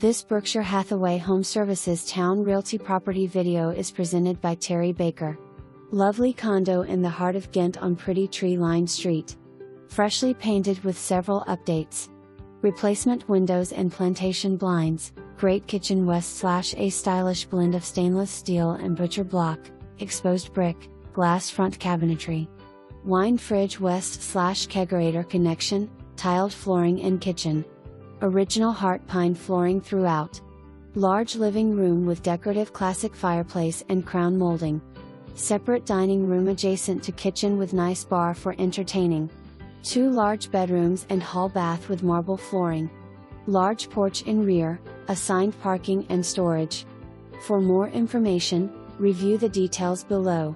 This Berkshire Hathaway HomeServices Towne Realty property video is presented by Terry Baker. Lovely condo in the heart of Ghent on pretty tree-lined street. Freshly painted with several updates. Replacement windows and plantation blinds, great kitchen west/a stylish blend of stainless steel and butcher block, exposed brick, glass front cabinetry. Wine fridge west/kegerator connection, tiled flooring in kitchen. Original heart pine flooring throughout. Large living room with decorative classic fireplace and crown molding. Separate dining room adjacent to kitchen with nice bar for entertaining. 2 large bedrooms and hall bath with marble flooring. Large porch in rear, assigned parking and storage. For more information, review the details below.